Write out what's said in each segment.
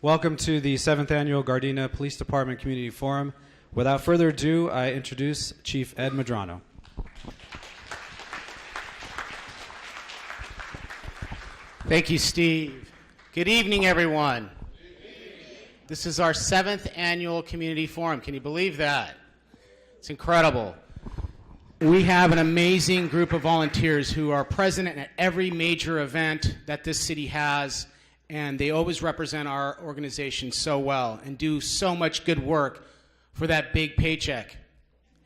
Welcome to the 7th Annual Gardena Police Department Community Forum. Without further ado, I introduce Chief Ed Medrano. Thank you, Steve. Good evening, everyone. This is our 7th Annual Community Forum. Can you believe that? It's incredible. We have an amazing group of volunteers who are present at every major event that this city has, and they always represent our organization so well and do so much good work for that big paycheck.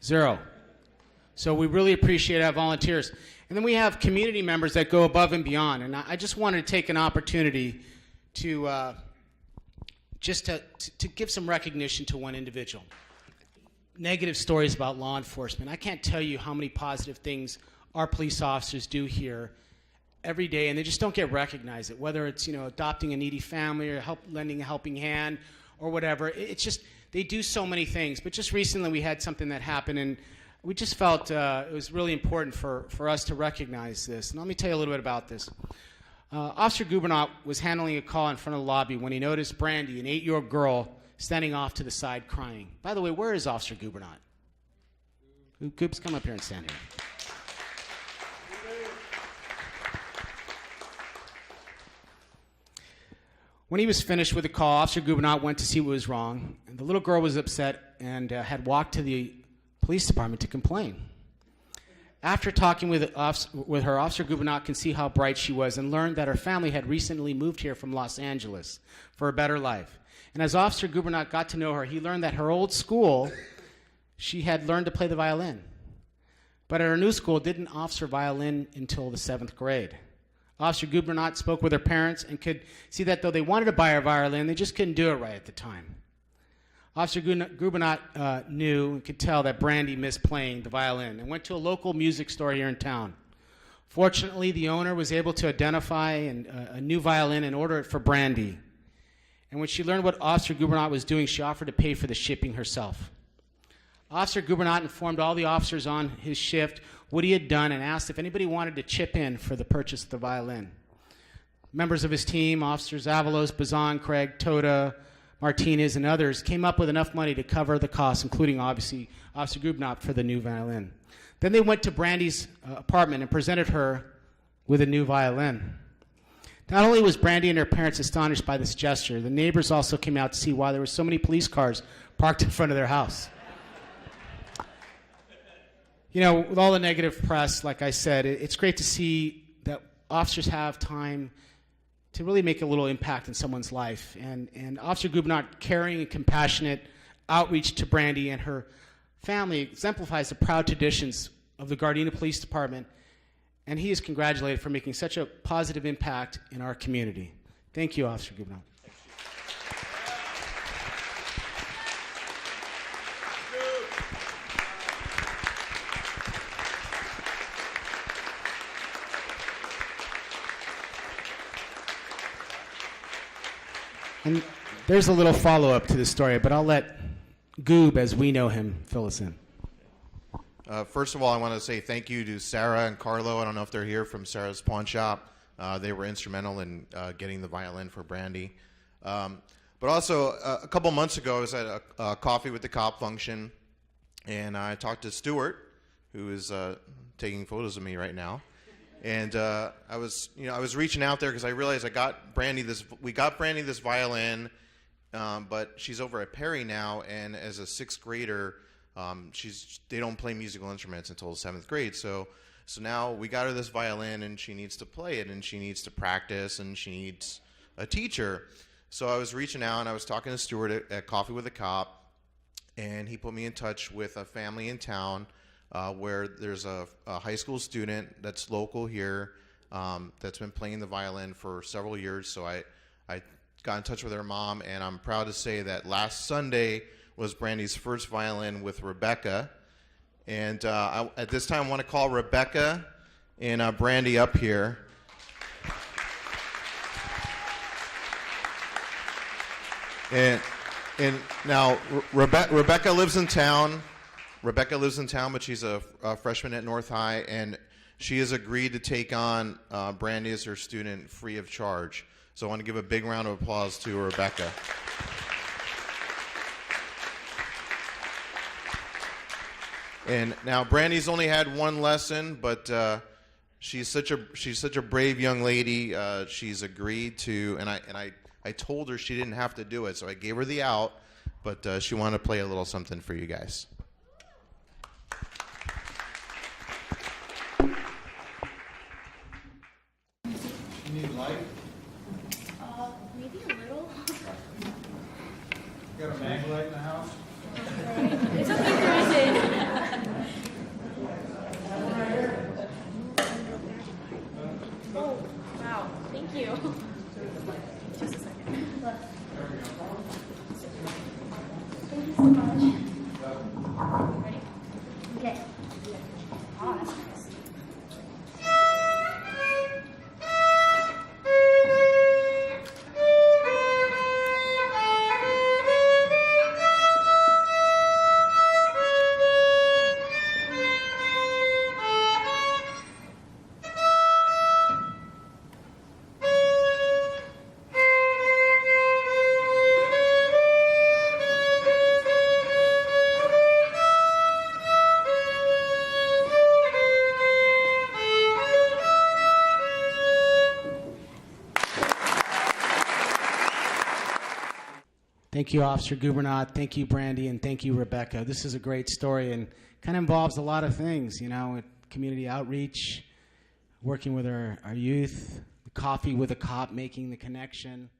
Zero. So we really appreciate our volunteers. And then we have community members that go above and beyond. And I just wanted to take an opportunity to to give some recognition to one individual. Negative stories about law enforcement. I can't tell you how many positive things our police officers do here every day, and they just don't get recognized. Whether it's adopting a needy family or lending a helping hand or whatever, it's just they do so many things. But just recently we had something that happened, and we just felt it was really important for us to recognize this. And let me tell you a little bit about this. Officer Gubernat was handling a call in front of the lobby when he noticed Brandy, an 8-year-old girl, standing off to the side crying. By the way, where is Officer Gubernat? Goops, come up here and stand here. When he was finished with the call, Officer Gubernat went to see what was wrong, and the little girl was upset and had walked to the police department to complain. After talking with her, Officer Gubernat can see how bright she was and learned that her family had recently moved here from Los Angeles for a better life. And as Officer Gubernat got to know her, he learned that her old school, she had learned to play the violin. But at her new school, didn't officer violin until the 7th grade. Officer Gubernat spoke with her parents and could see that though they wanted to buy her violin, they just couldn't do it right at the time. Officer Gubernat knew and could tell that Brandy missed playing the violin and went to a local music store here in town. Fortunately, the owner was able to identify a new violin and order it for Brandy. And when she learned what Officer Gubernat was doing, she offered to pay for the shipping herself. Officer Gubernat informed all the officers on his shift what he had done and asked if anybody wanted to chip in for the purchase of the violin. Members of his team, Officers Avalos, Bazan, Craig, Toda, Martinez, and others, came up with enough money to cover the costs, including, obviously, Officer Gubernat for the new violin. Then they went to Brandy's apartment and presented her with a new violin. Not only was Brandy and her parents astonished by this gesture, the neighbors also came out to see why there were so many police cars parked in front of their house. With all the negative press, like I said, it's great to see that officers have time to really make a little impact in someone's life. And Officer Gubernat caring and compassionate outreach to Brandy and her family exemplifies the proud traditions of the Gardena Police Department, and he is congratulated for making such a positive impact in our community. Thank you, Officer Gubernat. And there's a little follow-up to this story, but I'll let Goob, as we know him, fill us in. First of all, I want to say thank you to Sarah and Carlo. I don't know if they're here from Sarah's Pawn Shop. They were instrumental in getting the violin for Brandy. But also, a couple months ago, I was at a Coffee with the Cop function, and I talked to Stuart, who is taking photos of me right now. And I was reaching out there because I realized we got Brandy this violin, but she's over at Perry now, and as a 6th grader, they don't play musical instruments until the 7th grade. So now we got her this violin, and she needs to play it, and she needs to practice, and she needs a teacher. So I was reaching out, and I was talking to Stuart at Coffee with a Cop, and he put me in touch with a family in town. Where there's a high school student that's local here that's been playing the violin for several years. So I got in touch with her mom, and I'm proud to say that last Sunday was Brandy's first violin with Rebecca. And at this time, I want to call Rebecca and Brandy up here. And now Rebecca lives in town. But she's a freshman at North High, and she has agreed to take on Brandy as her student free of charge. So I want to give a big round of applause to Rebecca. And now Brandy's only had one lesson, but she's such a brave young lady. She's agreed to, and I told her she didn't have to do it, so I gave her the out. But she wanted to play a little something for you guys. You need light? Maybe a little. Got a mag light in the house? It's okay if there isn't. Oh, wow. Thank you. Just a second. Thank you so much. Ready? Okay. Oh, that's nice. Thank you, Officer Gubernat. Thank you, Brandy, and thank you, Rebecca. This is a great story and kind of involves a lot of things, you know, community outreach, working with our youth, coffee with a cop, making the connection.